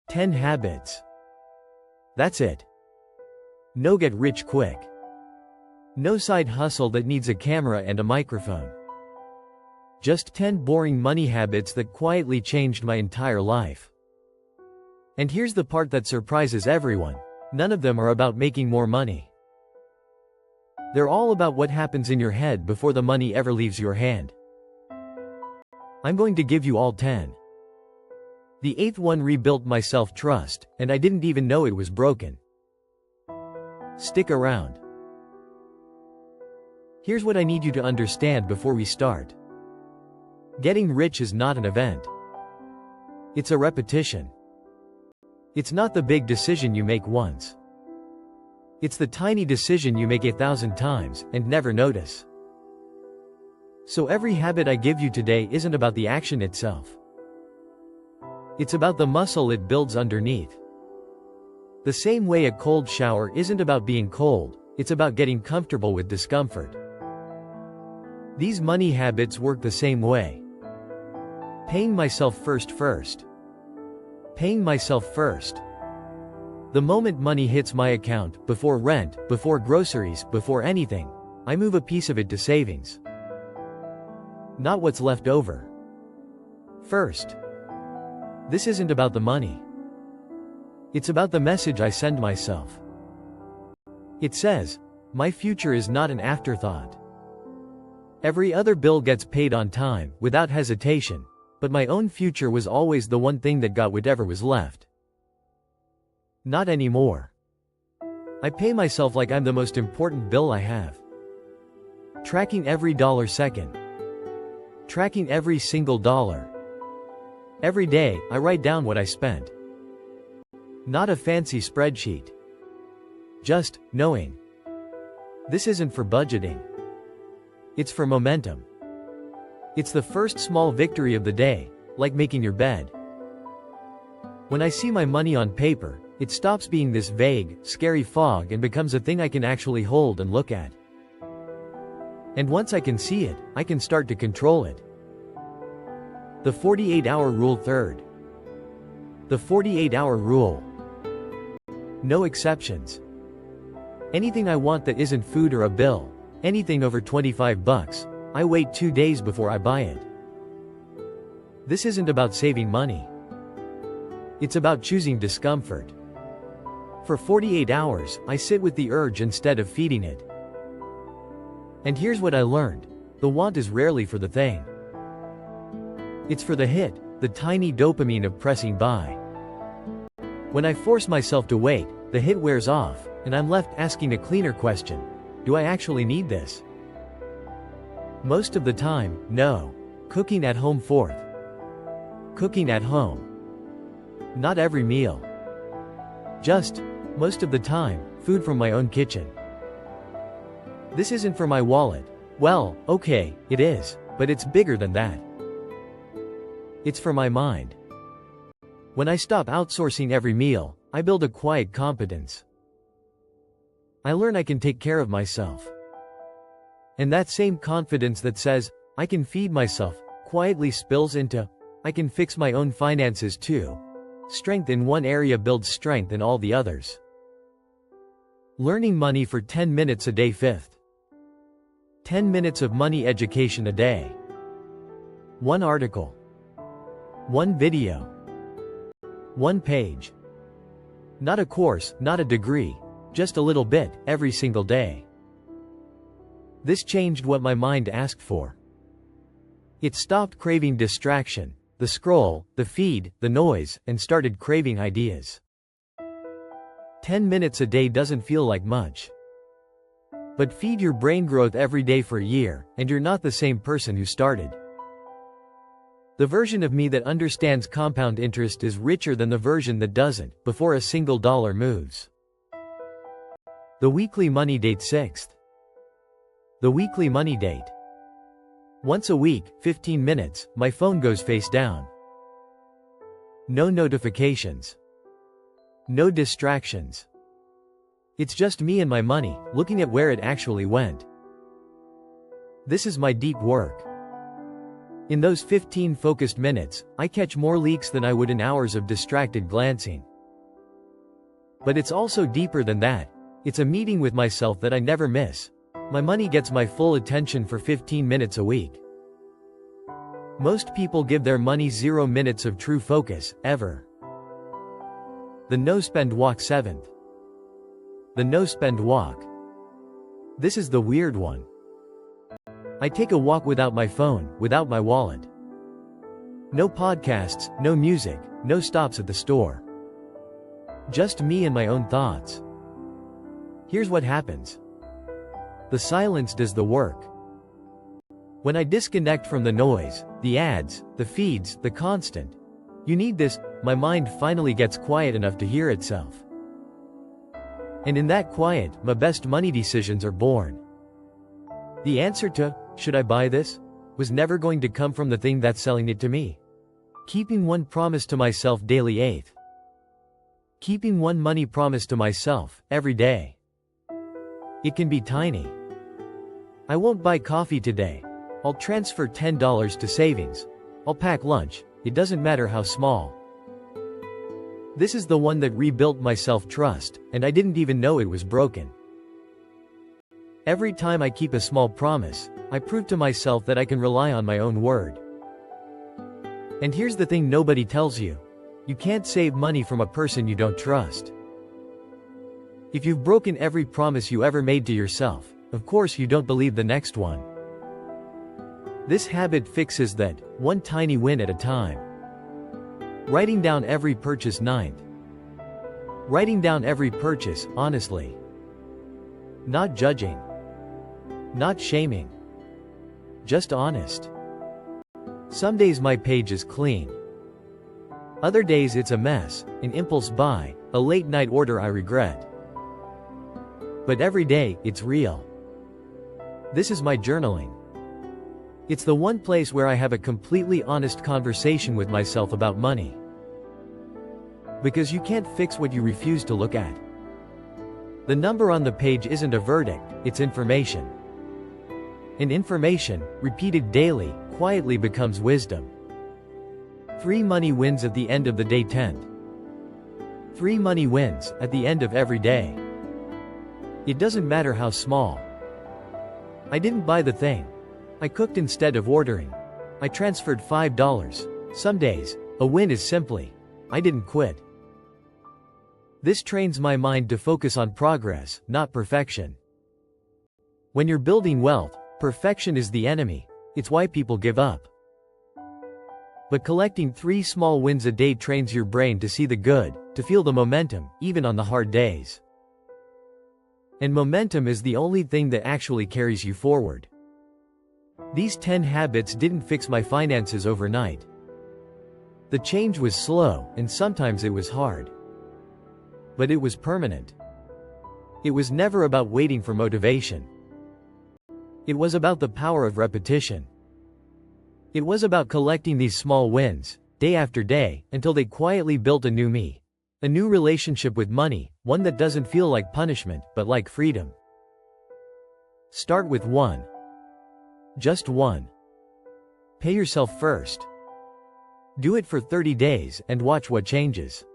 10 habits. That's it. No get rich quick. No side hustle that needs a camera and a microphone. Just 10 boring money habits that quietly changed my entire life. And here's the part that surprises everyone. None of them are about making more money. They're all about what happens in your head before the money ever leaves your hand. I'm going to give you all 10. The 8th one rebuilt my self-trust, and I didn't even know it was broken. Stick around. Here's what I need you to understand before we start. Getting rich is not an event. It's a repetition. It's not the big decision you make once. It's the tiny decision you make 1,000 times, and never notice. So every habit I give you today isn't about the action itself. It's about the muscle it builds underneath. The same way a cold shower isn't about being cold, it's about getting comfortable with discomfort. These money habits work the same way. Paying myself first. Paying myself first. The moment money hits my account, before rent, before groceries, before anything, I move a piece of it to savings. Not what's left over. First. This isn't about the money. It's about the message I send myself. It says, my future is not an afterthought. Every other bill gets paid on time, without hesitation, but my own future was always the one thing that got whatever was left. Not anymore. I pay myself like I'm the most important bill I have. Tracking every dollar second. Tracking every single dollar. Every day, I write down what I spent. Not a fancy spreadsheet. Just knowing. This isn't for budgeting. It's for momentum. It's the first small victory of the day, like making your bed. When I see my money on paper, it stops being this vague, scary fog and becomes a thing I can actually hold and look at. And once I can see it, I can start to control it. The 48-hour rule. Third. The 48-hour rule. No exceptions. Anything I want that isn't food or a bill, anything over $25, I wait 2 days before I buy it. This isn't about saving money. It's about choosing discomfort. For 48 hours, I sit with the urge instead of feeding it. And here's what I learned. The want is rarely for the thing. It's for the hit, the tiny dopamine of pressing buy. When I force myself to wait, the hit wears off, and I'm left asking a cleaner question. Do I actually need this? Most of the time, no. Cooking at home. Fourth. Cooking at home. Not every meal. Just, most of the time, food from my own kitchen. This isn't for my wallet. Well, okay, it is, but it's bigger than that. It's for my mind. When I stop outsourcing every meal, I build a quiet competence. I learn I can take care of myself. And that same confidence that says, I can feed myself, quietly spills into, I can fix my own finances too. Strength in one area builds strength in all the others. Learning money for 10 minutes a day. Fifth. 10 minutes of money education a day. One article. One video. One page. Not a course, not a degree, just a little bit, every single day. This changed what my mind asked for. It stopped craving distraction, the scroll, the feed, the noise, and started craving ideas. 10 minutes a day doesn't feel like much. But feed your brain growth every day for a year, and you're not the same person who started. The version of me that understands compound interest is richer than the version that doesn't, before a single dollar moves. The weekly money date. Sixth. The weekly money date. Once a week, 15 minutes, my phone goes face down. No notifications. No distractions. It's just me and my money, looking at where it actually went. This is my deep work. In those 15 focused minutes, I catch more leaks than I would in hours of distracted glancing. But it's also deeper than that. It's a meeting with myself that I never miss. My money gets my full attention for 15 minutes a week. Most people give their money 0 minutes of true focus, ever. The no-spend walk. 7th. The no-spend walk. This is the weird one. I take a walk without my phone, without my wallet. No podcasts, no music, no stops at the store. Just me and my own thoughts. Here's what happens. The silence does the work. When I disconnect from the noise, the ads, the feeds, the constant, "You need this," my mind finally gets quiet enough to hear itself. And in that quiet, my best money decisions are born. The answer to, "Should I buy this?" was never going to come from the thing that's selling it to me. Keeping one promise to myself daily. 8th. Keeping one money promise to myself, every day. It can be tiny. I won't buy coffee today. I'll transfer $10 to savings. I'll pack lunch. It doesn't matter how small. This is the one that rebuilt my self-trust, and I didn't even know it was broken. Every time I keep a small promise, I prove to myself that I can rely on my own word. And here's the thing nobody tells you. You can't save money from a person you don't trust. If you've broken every promise you ever made to yourself, of course you don't believe the next one. This habit fixes that, one tiny win at a time. Writing down every purchase. 9th. Writing down every purchase, honestly. Not judging. Not shaming. Just honest. Some days my page is clean. Other days it's a mess, an impulse buy, a late night order I regret. But every day, it's real. This is my journaling. It's the one place where I have a completely honest conversation with myself about money. Because you can't fix what you refuse to look at. The number on the page isn't a verdict, it's information. And information, repeated daily, quietly becomes wisdom. 3 money wins at the end of the day. 10th. 3 money wins, at the end of every day. It doesn't matter how small. I didn't buy the thing. I cooked instead of ordering. I transferred $5. Some days, a win is simply, I didn't quit. This trains my mind to focus on progress, not perfection. When you're building wealth, perfection is the enemy. It's why people give up. But collecting 3 small wins a day trains your brain to see the good, to feel the momentum, even on the hard days. And momentum is the only thing that actually carries you forward. These 10 habits didn't fix my finances overnight. The change was slow, and sometimes it was hard. But it was permanent. It was never about waiting for motivation. It was about the power of repetition. It was about collecting these small wins, day after day, until they quietly built a new me. A new relationship with money, one that doesn't feel like punishment, but like freedom. Start with 1. Just 1. Pay yourself first. Do it for 30 days, and watch what changes.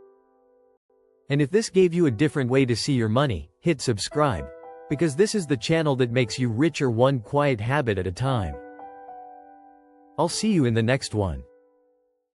And if this gave you a different way to see your money, hit subscribe. Because this is the channel that makes you richer one quiet habit at a time. I'll see you in the next one.